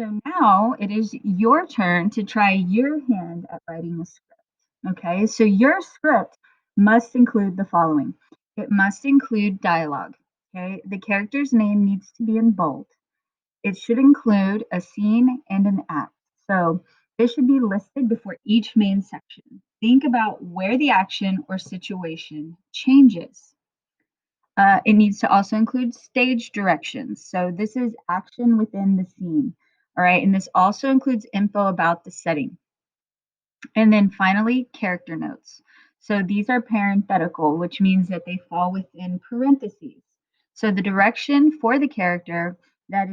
So now it is your turn to try your hand at writing a script. Okay, so your script must include the following. It must include dialogue. Okay, the character's name needs to be in bold. It should include a scene and an act. So this should be listed before each main section. Think about where the action or situation changes. It needs to also include stage directions. So this is action within the scene. All right. And this also includes info about the setting. And then finally, character notes. So these are parenthetical, which means that they fall within parentheses. So the direction for the character that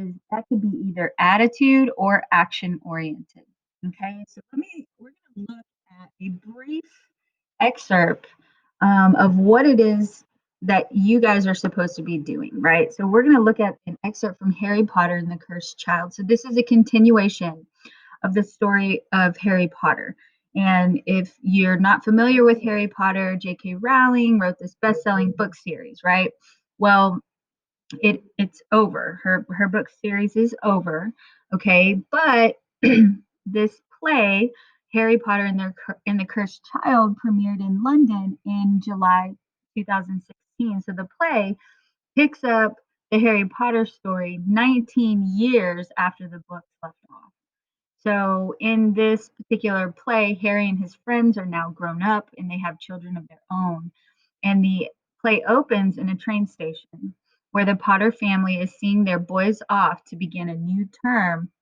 could be either attitude or action oriented. Okay, so we're going to look at a brief excerpt of what it is that you guys are supposed to be doing, right? So we're going to look at an excerpt from Harry Potter and the Cursed Child. So this is a continuation of the story of Harry Potter. And if you're not familiar with Harry Potter, J.K. Rowling wrote this best-selling book series, right? Well, it's over. Her book series is over, okay? But this play, Harry Potter and the Cursed Child, premiered in London in July 2016. So the play picks up the Harry Potter story 19 years after the books left off. So in this particular play, Harry and his friends are now grown up and they have children of their own. And the play opens in a train station where the Potter family is seeing their boys off to begin a new term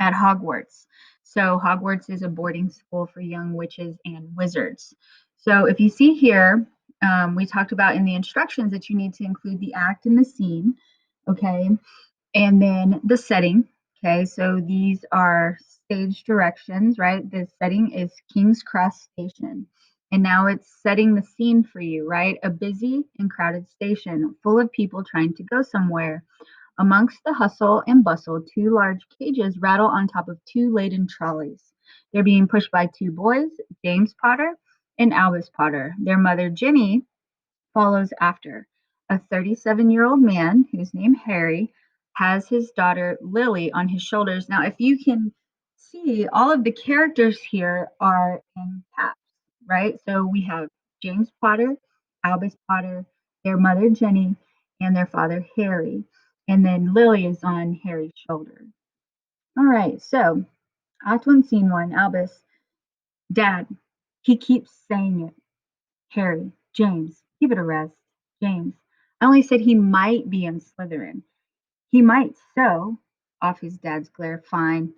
at Hogwarts. So Hogwarts is a boarding school for young witches and wizards. So if you see here, we talked about in the instructions that you need to include the act and the scene, okay? And then the setting. Okay, so these are stage directions, right? The setting is King's Cross Station. And now it's setting the scene for you, right? A busy and crowded station full of people trying to go somewhere. Amongst the hustle and bustle, two large cages rattle on top of two laden trolleys. They're being pushed by two boys, James Potter and Albus Potter. Their mother, Ginny, follows after. A 37-year-old man, whose name Harry, has his daughter Lily on his shoulders. Now, if you can see, all of the characters here are in caps, right? So we have James Potter, Albus Potter, their mother Jenny, and their father Harry. And then Lily is on Harry's shoulder. All right, so Act 1, Scene 1, Albus. Dad, he keeps saying it. Harry, James, give it a rest. James, I only said he might be in Slytherin. He might so, off his dad's glare, fine.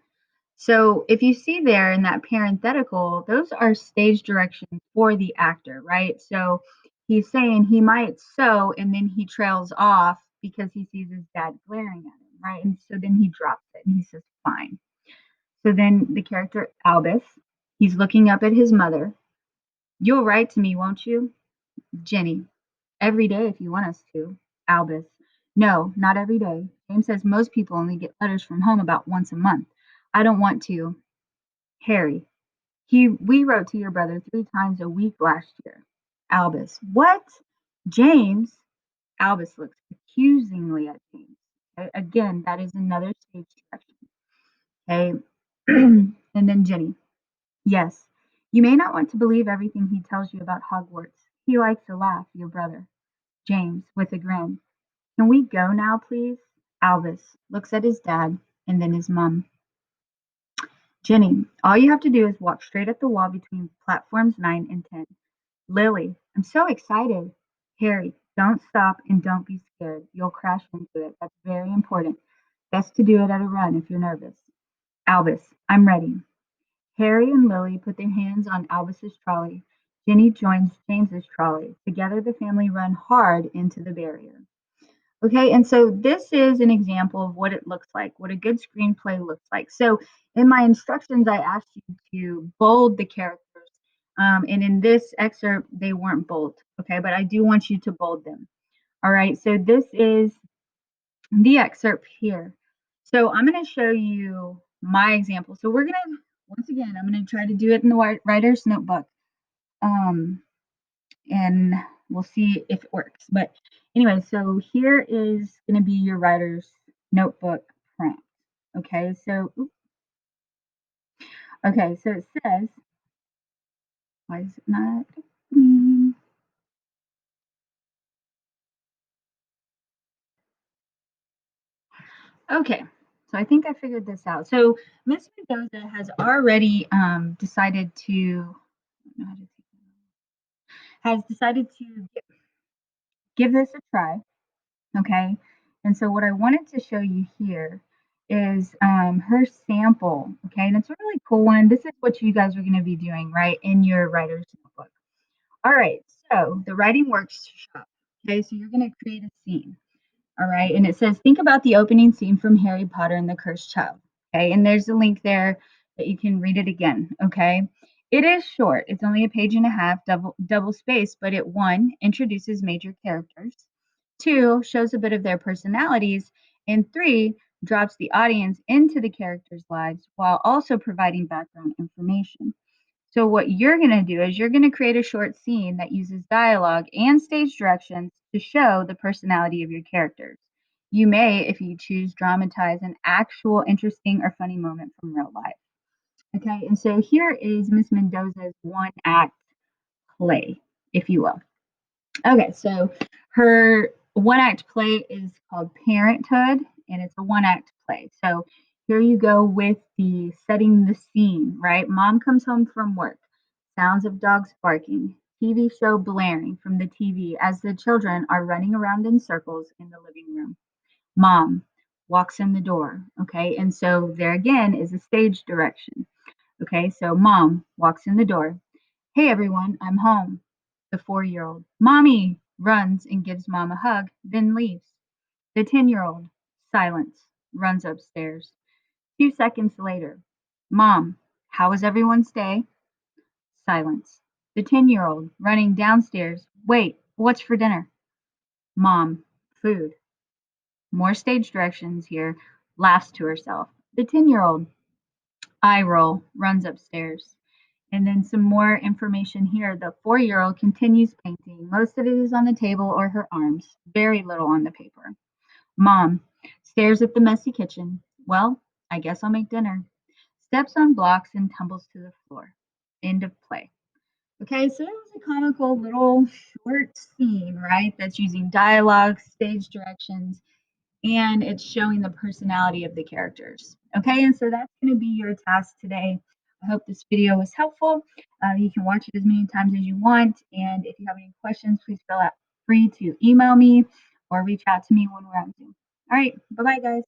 So if you see there in that parenthetical, those are stage directions for the actor, right? So he's saying he might so, and then he trails off because he sees his dad glaring at him, right? And so then he drops it and he says, fine. So then the character Albus, he's looking up at his mother. You'll write to me, won't you? Jenny, every day if you want us to. Albus, no, not every day. James says most people only get letters from home about once a month. I don't want to. Harry, we wrote to your brother 3 times a week last year. Albus, what? James? Albus looks accusingly at James. Okay, again, that is another stage direction. Okay. And then Jenny, yes, you may not want to believe everything he tells you about Hogwarts. He likes to laugh, your brother. James, with a grin. Can we go now, please? Albus looks at his dad and then his mom. Jenny, all you have to do is walk straight up the wall between platforms 9 and 10. Lily, I'm so excited. Harry, don't stop and don't be scared. You'll crash into it. That's very important. Best to do it at a run if you're nervous. Albus, I'm ready. Harry and Lily put their hands on Albus's trolley. Jenny joins James's trolley. Together the family run hard into the barrier. Okay, and so this is an example of what it looks like, what a good screenplay looks like. So in my instructions, I asked you to bold the characters. And in this excerpt, they weren't bold. Okay, but I do want you to bold them. All right, so this is the excerpt here. So I'm going to show you my example. So we're going to, once again, I'm going to try to do it in the writer's notebook. And we'll see if it works. But anyway, so here is going to be your writer's notebook prompt. Okay. Okay, so okay, so it says, why is it not opening? Okay, so I think I figured this out. So Miss Mendoza has already decided to, I don't know how to take has decided to give this a try. Okay, and so what I wanted to show you here is her sample. Okay, and it's a really cool one. This is what you guys are going to be doing, right, in your writer's notebook. All right, so the writing workshop. Okay, so you're going to create a scene. All right. And it says, think about the opening scene from Harry Potter and the Cursed Child. Okay. And there's a link there that you can read it again. Okay. It is short. It's only a page and a half, double space, but it one introduces major characters, two shows a bit of their personalities, and three drops the audience into the characters' lives while also providing background information. So what you're going to do is you're going to create a short scene that uses dialogue and stage directions to show the personality of your characters. You may, if you choose, dramatize an actual interesting or funny moment from real life. Okay, and so here is Miss Mendoza's one act play, if you will. Okay, so her one act play is called Parenthood, and it's a one act play. So here you go with the setting the scene, right? Mom comes home from work, sounds of dogs barking, TV show blaring from the TV as the children are running around in circles in the living room. Mom walks in the door, okay? And so there again is a stage direction. Okay, so mom walks in the door. Hey everyone, I'm home. The 4-year old, Mommy, runs and gives mom a hug, then leaves. The 10-year old, silence, runs upstairs. 2 seconds later, Mom, how was everyone's day? Silence. The 10-year old, running downstairs, wait, what's for dinner? Mom, food. More stage directions here, laughs to herself. The 10-year old, eye roll, runs upstairs. And then some more information here. The 4-year old continues painting. Most of it is on the table or her arms, very little on the paper. Mom stares at the messy kitchen. Well, I guess I'll make dinner. Steps on blocks and tumbles to the floor. End of play. Okay, so it was a comical little short scene, right? That's using dialogue, stage directions, and it's showing the personality of the characters. Okay, and so that's going to be your task today. I hope this video was helpful. You can watch it as many times as you want, and if you have any questions, please feel free to email me or reach out to me when we're on Zoom. All right, bye bye, guys.